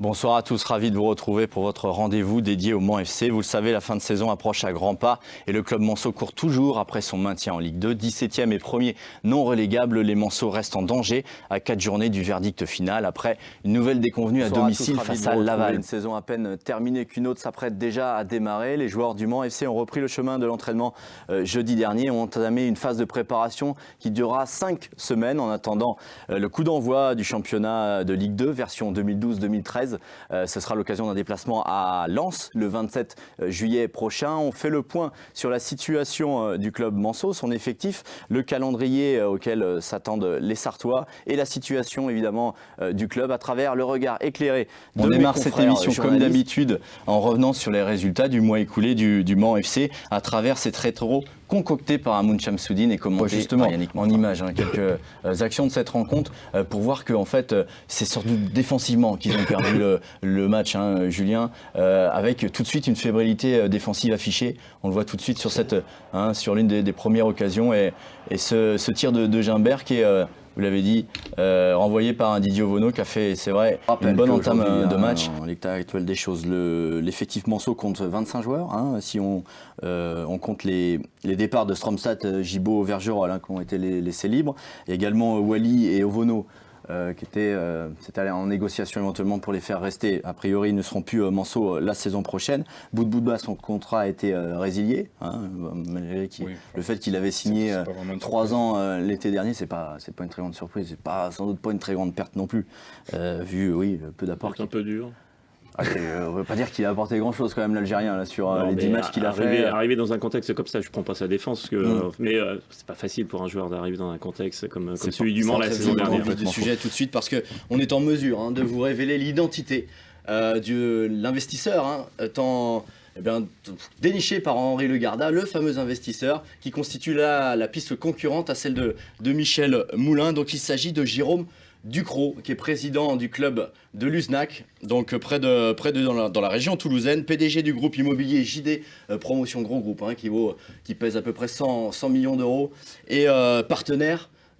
Bonsoir à tous, ravi de vous retrouver pour votre rendez-vous dédié au Mans FC. Vous le savez, la fin de saison approche à grands pas et le club Manceau court toujours après son maintien en Ligue 2. 17e et premier non relégable, les Manceaux restent en danger à 4 journées du verdict final après une nouvelle déconvenue à domicile face à Laval. Une saison à peine terminée qu'une autre s'apprête déjà à démarrer. Les joueurs du Mans FC ont repris le chemin de l'entraînement jeudi dernier et ont entamé une phase de préparation qui durera 5 semaines en attendant le coup d'envoi du championnat de Ligue 2 version 2012-2013. Ce sera l'occasion d'un déplacement à Lens le 27 juillet prochain. On fait le point sur la situation du club Manceau, son effectif, le calendrier auquel s'attendent les Sartois et la situation évidemment du club à travers le regard éclairé de mes confrères. On démarre cette émission comme d'habitude en revenant sur les résultats du mois écoulé du Mans FC à travers cette rétro concocté par Amoun Chamsoudine et commenté justement par Yannick en images. Quelques actions de cette rencontre pour voir que en fait, c'est surtout défensivement qu'ils ont perdu le match, Julien, avec tout de suite une fébrilité défensive affichée. On le voit tout de suite sur, sur l'une des premières occasions et ce tir de Gimbert qui est... vous l'avez dit, renvoyé par un Didier Ovono qui a fait, c'est vrai, une bonne entame de match. En l'état actuel des choses, l'effectif Manceau compte 25 joueurs. Si on compte les départs de Stromstad, Gibaud, Vergerol qui ont été laissés libres. Et également Wally et Ovono qui étaient en négociation éventuellement pour les faire rester. A priori, ils ne seront plus Manceau la saison prochaine. Boudboudba, son contrat a été résilié. Malgré le fait qu'il avait signé 3 ans l'été dernier, c'est pas une très grande surprise. C'est sans doute pas une très grande perte non plus, vu le peu d'apport. C'est un peu dur. On ne veut pas dire qu'il a apporté grand-chose quand même l'Algérien sur les 10 matchs qu'il a fait. Arriver dans un contexte comme ça, je ne prends pas sa défense, mais c'est pas facile pour un joueur d'arriver dans un contexte comme celui du Mans la saison dernière. On va du sujet tout de suite parce qu'on est en mesure de vous révéler l'identité de l'investisseur, déniché par Henri Le Garda, le fameux investisseur qui constitue la piste concurrente à celle de Michel Moulin. Donc il s'agit de Jérôme Ducrot, qui est président du club de Luznac, donc près de dans la région toulousaine, PDG du groupe immobilier JD Promotion, gros groupe, qui pèse à peu près 100 millions d'euros, et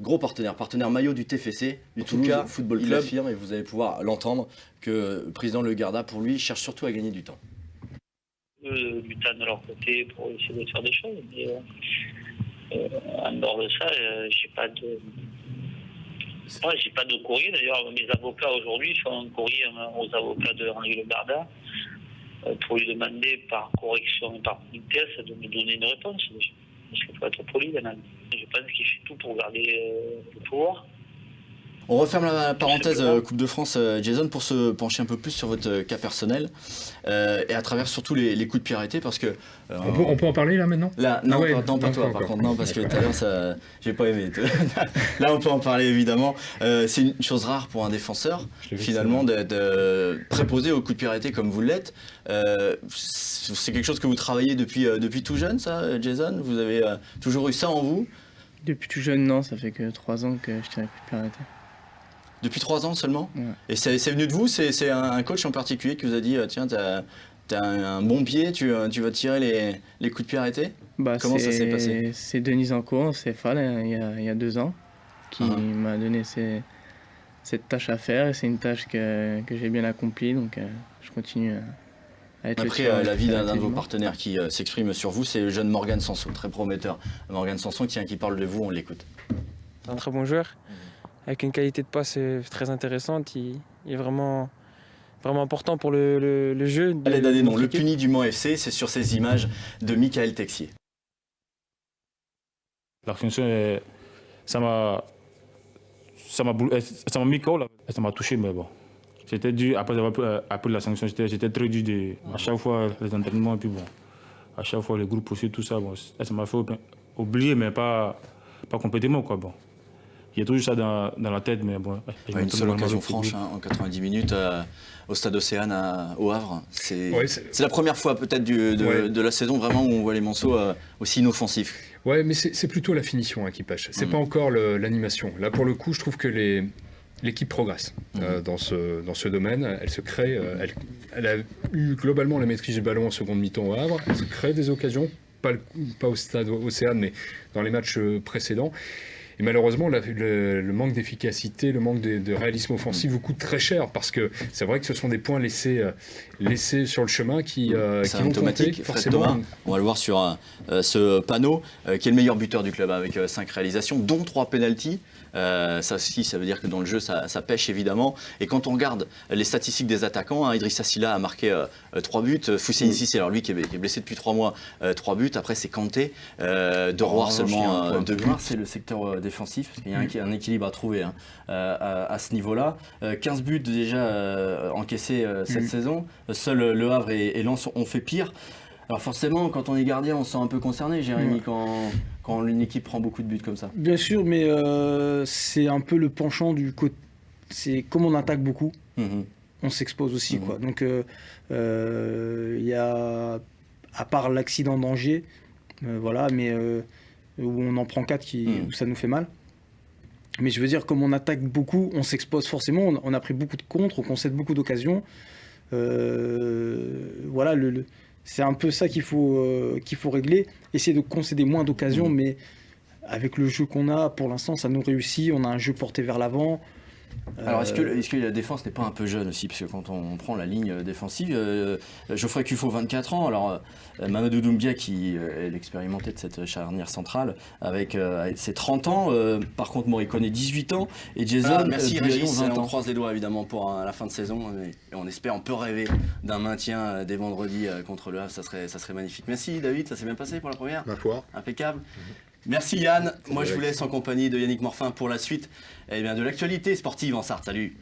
gros partenaire maillot du TFC, du Toulouse Football Club. Il affirme, et vous allez pouvoir l'entendre, que le président Le Garda, pour lui, cherche surtout à gagner du temps. Du temps de leur côté pour essayer de faire des choses, mais en dehors de ça, j'ai pas de courrier. D'ailleurs, mes avocats aujourd'hui font un courrier aux avocats de Henri Le Garda pour lui demander par correction et par politesse de me donner une réponse. Parce qu'il faut être poli quand même. Je pense qu'il fait tout pour garder le pouvoir. On referme la parenthèse Coupe de France, Jason, pour se pencher un peu plus sur votre cas personnel et à travers surtout les coups de pied arrêtés parce que... on peut en parler là maintenant ? Pas toi par contre, non, parce que tout à l'heure, j'ai pas aimé. Là, on peut en parler évidemment. C'est une chose rare pour un défenseur, finalement, d'être préposé aux coups de pied arrêtés comme vous l'êtes. C'est quelque chose que vous travaillez depuis tout jeune, ça, Jason ? Vous avez toujours eu ça en vous ? Depuis tout jeune, non, ça fait que 3 ans que je tire les coups de pied arrêtés. Depuis 3 ans seulement ? Ouais. Et c'est venu de vous ? C'est un coach en particulier qui vous a dit tiens, t'as un bon pied, tu vas tirer les coups de pied arrêtés ? Comment ça s'est passé ? C'est Denis Zancourt, c'est Fall, il y a 2 ans, qui m'a donné cette tâche à faire. Et c'est une tâche que j'ai bien accomplie, donc je continue à être... Après, l'avis d'un de vos partenaires qui s'exprime sur vous, c'est le jeune Morgan Sanson, très prometteur. Morgan Sanson qui parle de vous, on l'écoute. C'est un très bon joueur. Avec une qualité de passe très intéressante, il est vraiment important pour le jeu. Allez, donner nom. Le puni du Mans FC, c'est sur ces images de Michael Texier. L'action, ça m'a mis KO, ça m'a touché, mais bon. C'était dû, après avoir appris la sanction, j'étais très dur à chaque fois les entraînements, et puis bon, à chaque fois les groupes aussi, tout ça, bon, ça m'a fait oublier, mais pas complètement, quoi, bon. Il y a toujours ça dans la tête, mais bon... Une seule occasion franche en 90 minutes au Stade Océane au Havre. C'est la première fois peut-être de la saison vraiment où on voit les Manceaux aussi inoffensifs. Ouais, mais c'est plutôt la finition qui pêche. C'est pas encore l'animation. Là, pour le coup, je trouve que l'équipe progresse dans ce domaine. Elle se crée... elle a eu globalement la maîtrise du ballon en seconde mi-temps au Havre. Elle se crée des occasions, pas au Stade Océane, mais dans les matchs précédents. Et malheureusement, le manque d'efficacité, le manque de réalisme offensif vous coûte très cher parce que c'est vrai que ce sont des points laissés sur le chemin qui vont compter forcément. Thomas, on va le voir sur ce panneau, qui est le meilleur buteur du club avec 5 réalisations, dont 3 pénaltys. Ça aussi, ça veut dire que dans le jeu, ça pêche évidemment. Et quand on regarde les statistiques des attaquants, Idrissa Sylla a marqué 3 buts, Fousseyni Cissé, alors lui qui est blessé depuis 3 mois, 3 buts. Après, c'est Kanté, De Roar seulement 2 buts. C'est le secteur défensif, parce qu'il y a un équilibre à trouver à ce niveau-là. 15 buts déjà encaissés cette saison. Seuls Le Havre et Lens ont fait pire. Alors forcément, quand on est gardien, on se sent un peu concerné, Jérémy, quand une équipe prend beaucoup de buts comme ça. Bien sûr, mais c'est un peu le penchant du côté. C'est comme on attaque beaucoup, on s'expose aussi, quoi. Donc il y a, à part l'accident d'Angers, voilà, mais où on en prend 4 où ça nous fait mal. Mais je veux dire, comme on attaque beaucoup, on s'expose forcément. On a pris beaucoup de contres, on concède beaucoup d'occasions. Voilà, c'est un peu ça qu'il faut régler. Essayer de concéder moins d'occasions, mais avec le jeu qu'on a, pour l'instant, ça nous réussit. On a un jeu porté vers l'avant. Alors, est-ce que la défense n'est pas un peu jeune aussi? Parce que quand on prend la ligne défensive, Geoffrey Cuffaut, 24 ans. Alors, Mamadou Doumbia, qui est l'expérimenté de cette charnière centrale, avec ses 30 ans. Par contre, Moricone, 18 ans. Et Jason, merci Régis, 20 ans. on croise les doigts évidemment pour la fin de saison. Et on peut rêver d'un maintien dès vendredi contre le Havre. Ça serait magnifique. Merci David, ça s'est bien passé pour la première? Ma foi. Impeccable. Merci Yann. Moi, je vous laisse en compagnie de Yannick Morfin pour la suite de l'actualité sportive en Sarthe. Salut.